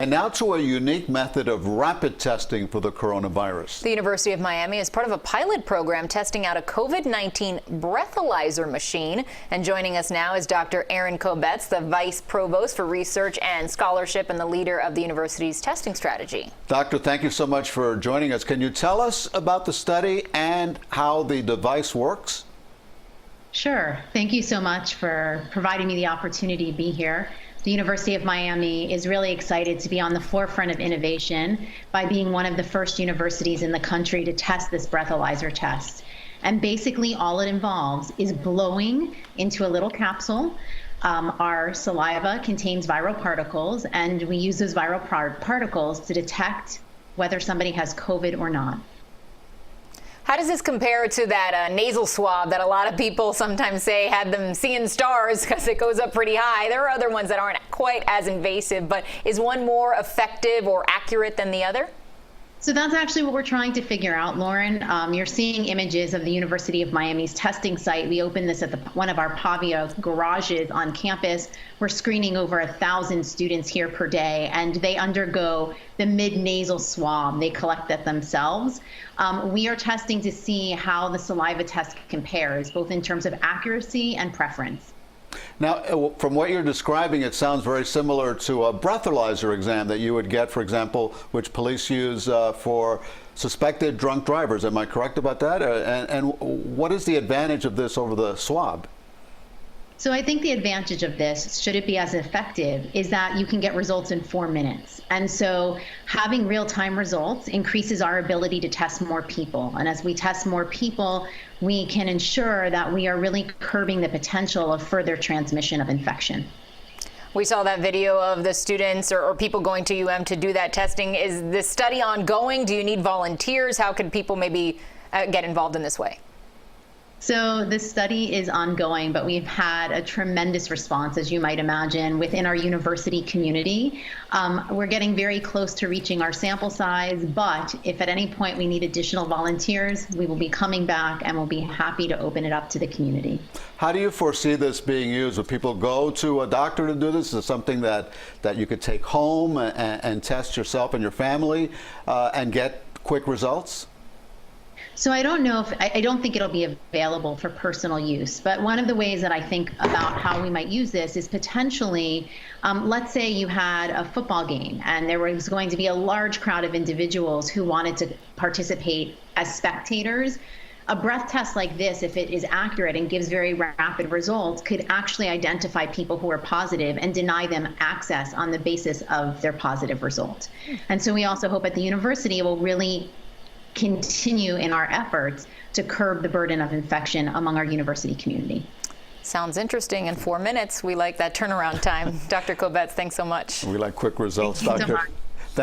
And now to a unique method of rapid testing for the coronavirus. The University of Miami is part of a pilot program testing out a COVID-19 breathalyzer machine. And joining us now is Dr. Erin Kobetz, the Vice Provost for Research and Scholarship and the leader of the university's testing strategy. Doctor, thank you so much for joining us. Can you tell us about the study and how the device works? Sure. Thank you so much for providing me the opportunity to be here. The University of Miami is really excited to be on the forefront of innovation by being one of the first universities in the country to test this breathalyzer test. And basically all it involves is blowing into a little capsule. Our saliva contains viral particles, and we use those viral particles to detect whether somebody has COVID or not. How does this compare to that nasal swab that a lot of people sometimes say had them seeing stars because it goes up pretty high? There are other ones that aren't quite as invasive, but is one more effective or accurate than the other? So that's actually what we're trying to figure out, Lauren. You're seeing images of the University of Miami's testing site. We opened this at one of our Pavia garages on campus. We're screening over 1,000 students here per day, and they undergo the mid-nasal swab. They collect that themselves. We are testing to see how the saliva test compares, both in terms of accuracy and preference. Now, from what you're describing, it sounds very similar to a breathalyzer exam that you would get, for example, which police use for suspected drunk drivers. Am I correct about that? And what is the advantage of this over the swab? So I think the advantage of this, should it be as effective, is that you can get results in 4 minutes. And so having real-time results increases our ability to test more people. And as we test more people, we can ensure that we are really curbing the potential of further transmission of infection. We saw that video of the students or people going to UM to do that testing. Is this study ongoing? Do you need volunteers? How can people maybe get involved in this way? So this study is ongoing, but we've had a tremendous response, as you might imagine, within our university community. We're getting very close to reaching our sample size, but if at any point we need additional volunteers, we will be coming back and we'll be happy to open it up to the community. How do you foresee this being used? Would people go to a doctor to do this? Is it something that you could take home and test yourself and your family and get quick results? So I don't know if, I don't think it'll be available for personal use, but one of the ways that I think about how we might use this is potentially, let's say you had a football game and there was going to be a large crowd of individuals who wanted to participate as spectators. A breath test like this, if it is accurate and gives very rapid results, could actually identify people who are positive and deny them access on the basis of their positive result. And so we also hope at the university will really continue in our efforts to curb the burden of infection among our university community. Sounds interesting. In 4 minutes, we like that turnaround time. Dr. Kobetz, thanks so much. We like quick results, Thank you Doctor. so much.